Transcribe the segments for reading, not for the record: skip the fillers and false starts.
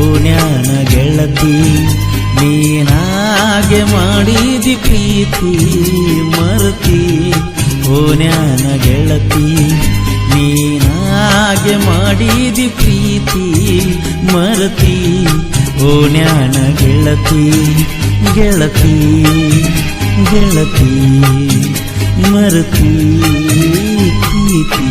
ಓಣ್ಯಾನ ಗೆಳತಿ ನೀನಾಗೆ ಮಾಡಿದಿ ಪ್ರೀತಿ ಮರತಿ ಓಣ್ಯಾನ ಗೆಳತಿ ನೀನಾಗೆ ಮಾಡಿದಿ ಪ್ರೀತಿ ಮರತಿ ಓಣ್ಯಾನ ಗೆಳತಿ ಗೆಳತಿ ಗೆಳತಿ ಮರತಿ ಪ್ರೀತಿ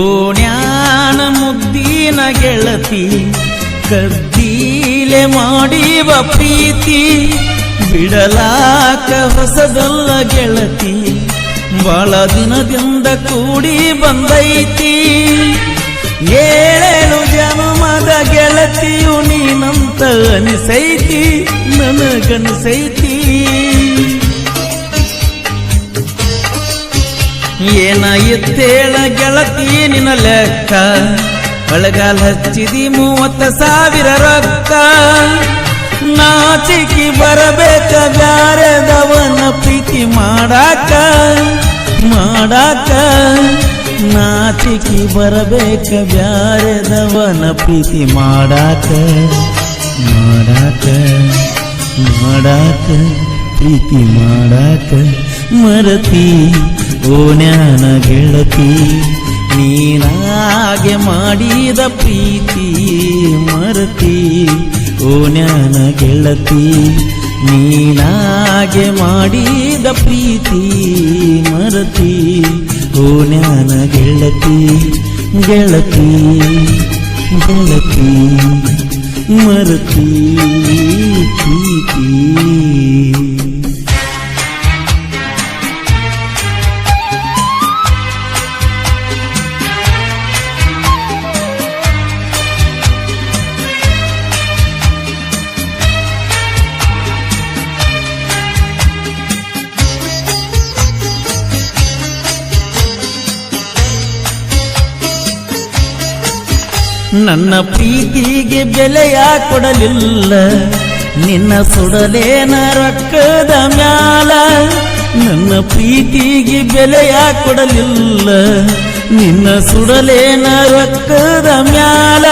ಓಣ್ಯಾನ ಮುದ್ದಿನ ಗೆಳತಿ ಕದ್ದೀಲೆ ಮಾಡಿವ ಪ್ರೀತಿ ಬಿಡಲಾಕ ಹೊಸದಲ್ಲ ಗೆಳತಿ ಬಾಳ ದಿನದಿಂದ ಕೂಡಿ ಬಂದೈತಿ ಏಳೇಳು ಜನ್ಮದ ಗೆಳತಿಯು ನೀನಂತ ಅನಿಸೈತಿ ನನಗನಿಸೈತಿ ಏನ ಎತ್ತೇಳ ಗೆಳತಿ ನಿನ್ನ ಲೆಕ್ಕ ಒಳಗಾಲ ಹಚ್ಚಿದಿ 30,000 ರೊಕ್ಕ ನಾಚಿಕಿ ಬರಬೇಕ ಬ್ಯಾರೆದವನ ಪ್ರೀತಿ ಮಾಡಾಕ ನಾಚಿಕಿ ಬರಬೇಕ ಬ್ಯಾರೆದವನ ಪ್ರೀತಿ ಮಾಡಾಕ ಪ್ರೀತಿ ಮಾಡಾಕ ಮರತಿ ಓಣ್ಯಾನ ಗೆಳತಿ ನೀನಾಗೆ ಮಾಡಿದ ಪ್ರೀತಿ ಮರತಿ ಓಣ್ಯಾನ ಗೆಳತಿ ನೀನಾಗೆ ಮಾಡಿದ ಪ್ರೀತಿ ಮರತಿ ಓಣ್ಯಾನ ಗೆಳತಿ ಗೆಳತಿ ಗೆಳತಿ ಮರತಿ ಪ್ರೀತಿ ನನ್ನ ಪ್ರೀತಿಗೆ ಬೆಲೆಯ ಕೊಡಲಿಲ್ಲ ನಿನ್ನ ಸುಡಲೇನ ರೊಕ್ಕದ ಮ್ಯಾಲ ನನ್ನ ಪ್ರೀತಿಗೆ ಬೆಲೆಯ ಕೊಡಲಿಲ್ಲ ನಿನ್ನ ಸುಡಲೇನ ರೊಕ್ಕದ ಮ್ಯಾಲ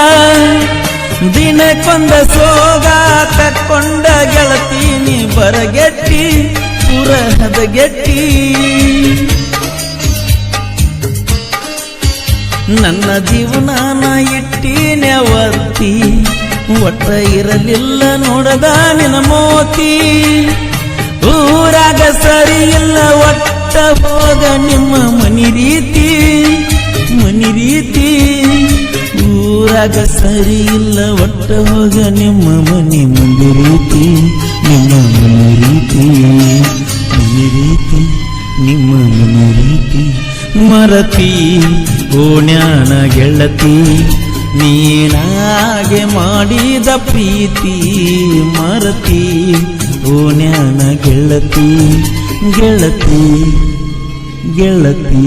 ದಿನಕ್ಕೊಂದ ಸೋಗ ತಕ್ಕೊಂಡ ಗೆಳತಿ ನೀ ಬರಗೆಟ್ಟಿ ಪುರ ಹದಗೆಟ್ಟಿ ನನ್ನ ಜೀವನಾನ ಇಟ್ಟೀನೆ ಒತ್ತಿ ಒಟ್ಟ ಇರಲಿಲ್ಲ ನೋಡದ ನಿನ್ನ ಮೋತಿ ಊರಾಗ ಸರಿ ಇಲ್ಲ ಒಟ್ಟ ಹೋಗ ನಿಮ್ಮ ಮನಿ ರೀತಿ ಊರಾಗ ಸರಿ ಇಲ್ಲ ಒಟ್ಟ ಹೋಗ ನಿಮ್ಮ ಮನಿ ರೀತಿ ನಿಮ್ಮ ಮನಿ ರೀತಿ ನಿಮ್ಮ ಮನಿ ರೀತಿ ಮರತಿ ಓಣ್ಯಾನ ಗೆಳತಿ ನೀನಾಗೆ ಮಾಡಿದ ಪ್ರೀತಿ ಮರತಿ ಓಣ್ಯಾನ ಗೆಳತಿ ಗೆಳತಿ ಗೆಳತಿ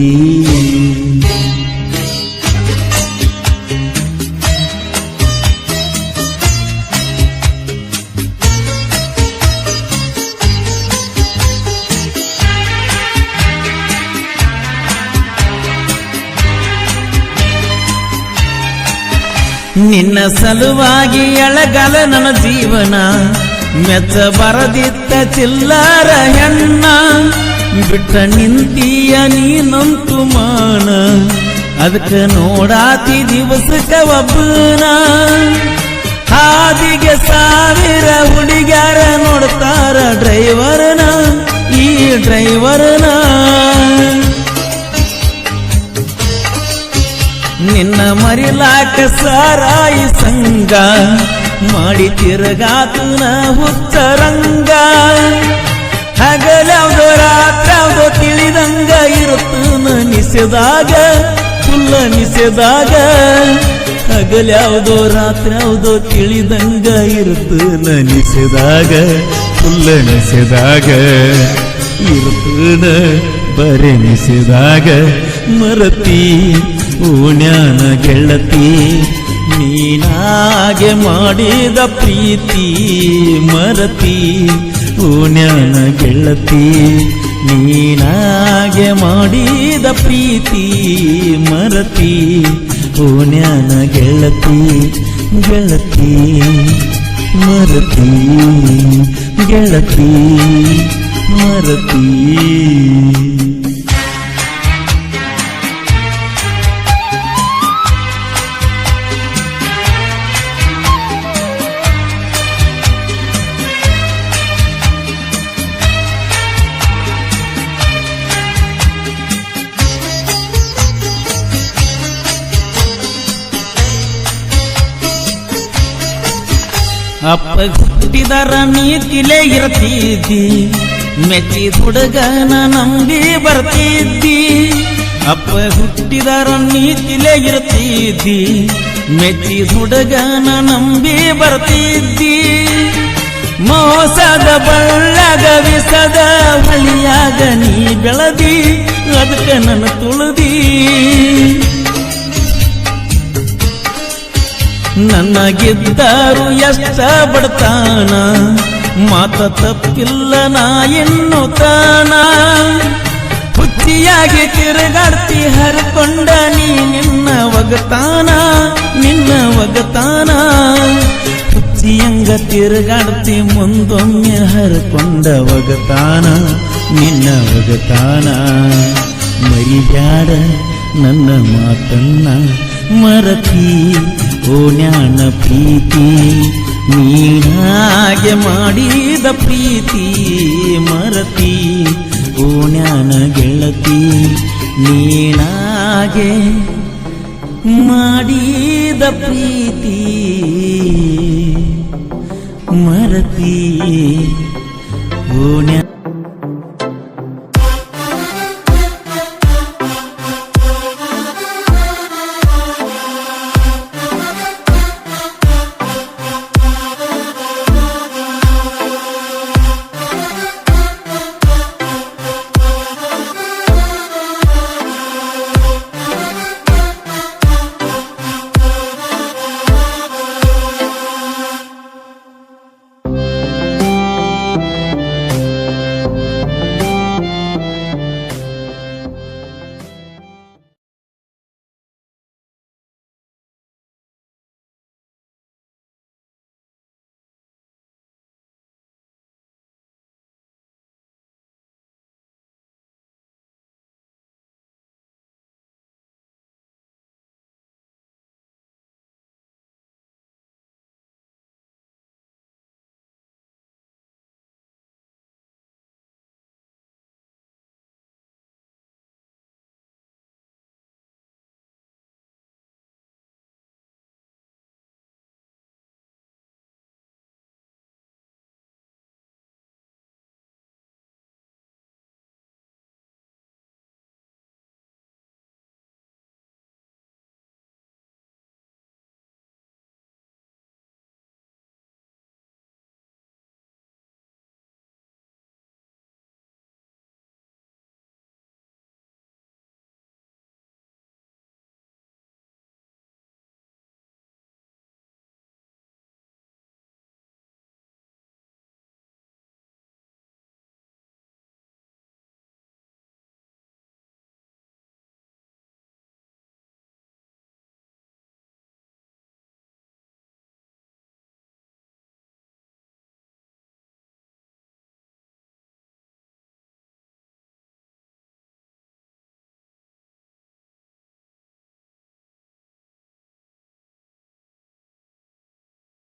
ನಿನ್ನ ಸಲುವಾಗಿ ಎಳಗಲ ನನ್ನ ಜೀವನ ಮೆಚ್ಚ ಬರದಿತ್ತ ಚಿಲ್ಲರ ಹೆಣ್ಣ ಬಿಟ್ಟ ನಿಂತೀಯ ನೀನಂತು ಮಾನ ಅದಕ್ಕೆ ನೋಡಾತಿ ದಿವಸಕ್ಕ ಒಬ್ಬನ ಹಾದಿಗೆ 1000 ಹುಡುಗ್ಯಾರ ನೋಡ್ತಾರ ಡ್ರೈವರ್ನ ಈ ಡ್ರೈವರ್ನ ನಿನ್ನ ಮರಿಲಾಕ ಸಾರಾಯಿ ಸಂಗ ಮಾಡಿ ತಿರುಗಾತನ ಹುಚ್ಚರಂಗ ಹಗಲವ್ದು ರಾತ್ರಾವ್ದು ತಿಳಿದಂಗ ಇರುತ್ತನ ನಿಸೆದಾಗ ಫುಲ್ಲ ನಿಸೆದಾಗ ಹಗಲ್ಯಾವ್ದೋ ರಾತ್ರಾವ್ದೋ ತಿಳಿದಂಗ ಇರುತ್ತನ ನಿಸೆದಾಗ ಫುಲ್ಲ ನಿಸೆದಾಗ ಇರುತ್ತನ ಬರೆ ನಿಸೆದಾಗ ಮರತಿ ಓಣ್ಯಾನ ಗೆಳತಿ ನೀನಾಗೆ ಮಾಡಿದ ಪ್ರೀತಿ ಮರತಿ ಓಣ್ಯಾನ ಗೆಳತಿ ನೀನಾಗೆ ಮಾಡಿದ ಪ್ರೀತಿ ಮರತಿ ಓಣ್ಯಾನ ಗೆಳತಿ ಗೆಳತಿ ಮರತಿ ಗೆಳತಿ ಮರತಿ ಅಪ್ಪ ಹುಟ್ಟಿದರ ನೀತಿಲೇ ಇರ್ತಿದ್ದಿ ಮೆಚ್ಚಿದ ಹುಡುಗನ ನಂಬಿ ಬರ್ತಿದ್ದಿ ಅಪ್ಪ ಹುಟ್ಟಿದರ ನೀತಿಲೇ ಇರ್ತಿದ್ದಿ ಮೆಚ್ಚಿದ ಹುಡುಗನ ನಂಬಿ ಬರ್ತಿದ್ದಿ ಮೋಸದ ಬಳ್ಳಗ ವಿಸದ ಹೊಳಿಯಾಗ ನೀ ಬೆಳದಿ ಅದಕ್ಕೆ ನನ್ನ ತುಳದಿ ನನಗಿದ್ದಾರು ಎಷ್ಟ ಬಡತಾನ ಮಾತ ತಪ್ಪಿಲ್ಲ ನಾ ಎನ್ನುತ್ತಾನ ಹುಚ್ಚಿಯಾಗಿ ತಿರುಗಾಡ್ತಿ ಹರ್ಕೊಂಡ ನೀ ನಿನ್ನ ಒಗತಾನ ಹುಚ್ಚಿಯಂಗ ತಿರುಗಾಡ್ತಿ ಮುಂದೊಮ್ಮೆ ಹರ್ಕೊಂಡ ಒಗತಾನ ನಿನ್ನ ಒಗತಾನ ಮರಿಬ್ಯಾಡ ನನ್ನ ಮಾತನ್ನ ಮರತಿ ಓಣ್ಯಾನ ಪ್ರೀತಿ ನೀನಾಗೆ ಮಾಡಿದ ಪ್ರೀತಿ ಮರತಿ ಓಣ್ಯಾನ ಗೆಳತಿ ನೀನಾಗೆ ಮಾಡಿದ ಪ್ರೀತಿ ಮರತಿ ಓಣ್ಯ